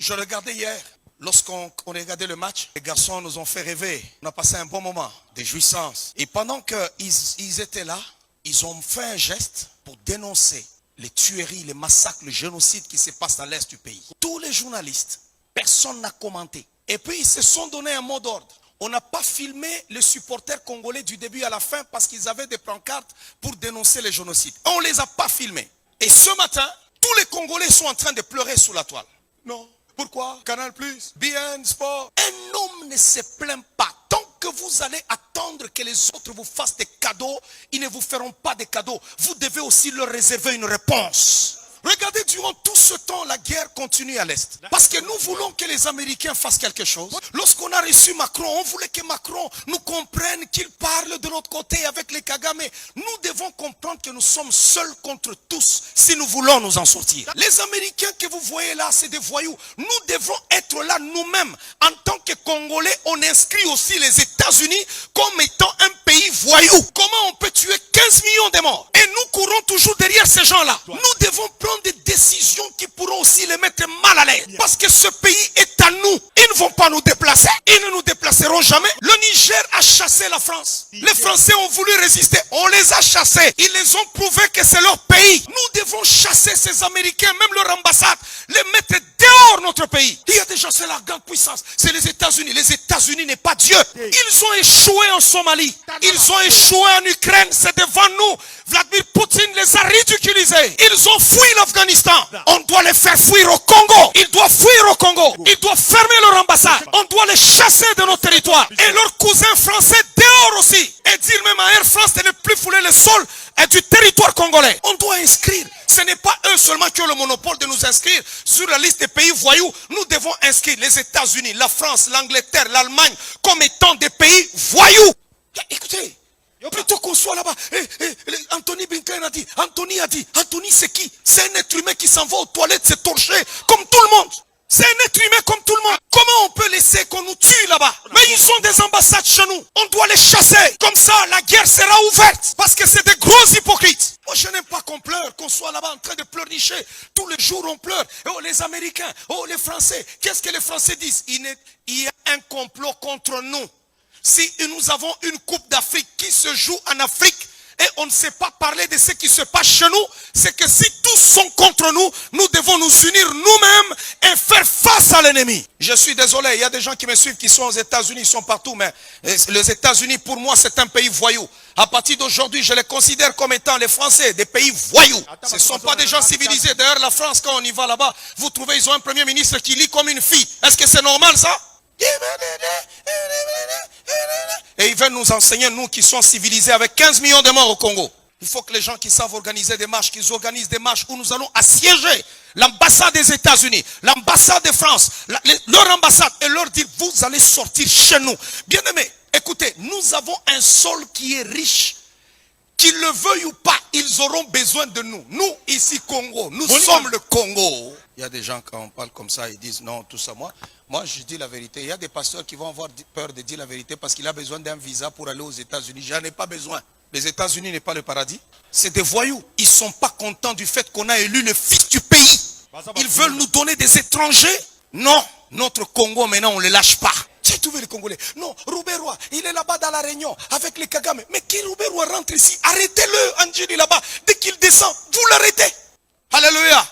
Je regardais hier, lorsqu'on regardait le match, les garçons nous ont fait rêver. On a passé un bon moment de jouissance. Et pendant qu'ils étaient là, ils ont fait un geste pour dénoncer les tueries, les massacres, le génocide qui se passe dans l'est du pays. Tous les journalistes, personne n'a commenté. Et puis ils se sont donné un mot d'ordre. On n'a pas filmé les supporters congolais du début à la fin parce qu'ils avaient des pancartes pour dénoncer le génocide. On ne les a pas filmés. Et ce matin, tous les Congolais sont en train de pleurer sous la toile. Non. Pourquoi? Canal+, BN Sport. Un homme ne se plaint pas. Tant que vous allez attendre que les autres vous fassent des cadeaux, ils ne vous feront pas des cadeaux. Vous devez aussi leur réserver une réponse. Regardez, durant tout ce temps, la guerre continue à l'Est. Parce que nous voulons que les Américains fassent quelque chose. Lorsqu'on a reçu Macron, on voulait que Macron nous comprenne, qu'il parle de notre côté avec les Kagame. Nous devons comprendre que nous sommes seuls contre tous si nous voulons nous en sortir. Les Américains que vous voyez là, c'est des voyous. Nous devons être là nous-mêmes. En tant que Congolais, on inscrit aussi les États-Unis comme étant un pays voyou. Comment on peut tuer 15 millions de morts? Et nous courons toujours derrière ces gens-là. Nous devons prendre des décisions qui pourront aussi les mettre mal à l'aise. Parce que ce pays est à nous. Ils ne vont pas nous déplacer. Ils ne nous déplaceront jamais. Le Niger a chassé la France. Les Français ont voulu résister. On les a chassés. Ils les ont prouvé que c'est leur pays. Nous devons chasser ces Américains, même leur ambassade, les mettre dehors notre pays. Il y a déjà, c'est la grande puissance. C'est les États-Unis. Les États-Unis n'est pas Dieu. Ils ont échoué en Somalie. Ils ont échoué en Ukraine. C'est devant nous. Vladimir Poutine les a ridiculisés. Ils ont fui l'Afghanistan. On doit les faire fuir au Congo. Ils doivent fuir au Congo. Ils doivent fermer leur ambassade. On doit les chasser de nos territoires. Et leurs cousins français dehors aussi. Et dire même à Air France de ne plus fouler le sol du territoire congolais. On doit inscrire. Ce n'est pas eux seulement qui ont le monopole de nous inscrire sur la liste des pays voyous. Nous devons inscrire les États-Unis, la France, l'Angleterre, l'Allemagne comme étant des pays voyous. Écoutez. Plutôt qu'on soit là-bas, Anthony Blinken a dit, Anthony c'est qui? C'est un être humain qui s'en va aux toilettes se torcher comme tout le monde. C'est un être humain comme tout le monde. Comment on peut laisser qu'on nous tue là-bas? Mais ils ont des ambassades chez nous. On doit les chasser. Comme ça, la guerre sera ouverte. Parce que c'est des gros hypocrites. Moi, je n'aime pas qu'on pleure, qu'on soit là-bas en train de pleurnicher. Tous les jours, on pleure. Oh, les Américains, oh, les Français. Qu'est-ce que les Français disent? Il y a un complot contre nous. Si nous avons une coupe d'Afrique qui se joue en Afrique et on ne sait pas parler de ce qui se passe chez nous, c'est que si tous sont contre nous, nous devons nous unir nous-mêmes et faire face à l'ennemi. Je suis désolé, il y a des gens qui me suivent qui sont aux États-Unis, ils sont partout, mais les États-Unis pour moi c'est un pays voyou. À partir d'aujourd'hui, je les considère comme étant les Français, des pays voyous. Ce ne sont pas des gens civilisés. D'ailleurs, la France, quand on y va là-bas, vous trouvez, ils ont un premier ministre qui lit comme une fille. Est-ce que c'est normal ça? Et ils veulent nous enseigner, nous qui sommes civilisés avec 15 millions de morts au Congo. Il faut que les gens qui savent organiser des marches, qu'ils organisent des marches où nous allons assiéger l'ambassade des États-Unis, l'ambassade de France, leur ambassade, et leur dire, vous allez sortir chez nous. Bien-aimés, écoutez, nous avons un sol qui est riche. Qu'ils le veuillent ou pas, ils auront besoin de nous. Nous, ici, Congo, nous sommes le Congo. Il y a des gens, quand on parle comme ça, ils disent non, tout ça. Moi, je dis la vérité. Il y a des pasteurs qui vont avoir peur de dire la vérité parce qu'il a besoin d'un visa pour aller aux États-Unis. J'en ai pas besoin. Les États-Unis n'est pas le paradis. C'est des voyous. Ils ne sont pas contents du fait qu'on a élu le fils du pays. Ils veulent nous donner des étrangers. Non, notre Congo, maintenant, on ne le lâche pas. J'ai trouvé les Congolais. Non, Rouberois, il est là-bas dans la Réunion avec les Kagame. Mais qui Rouberois rentre ici? Arrêtez-le, Anjili là-bas. Dès qu'il descend, vous l'arrêtez. Alléluia.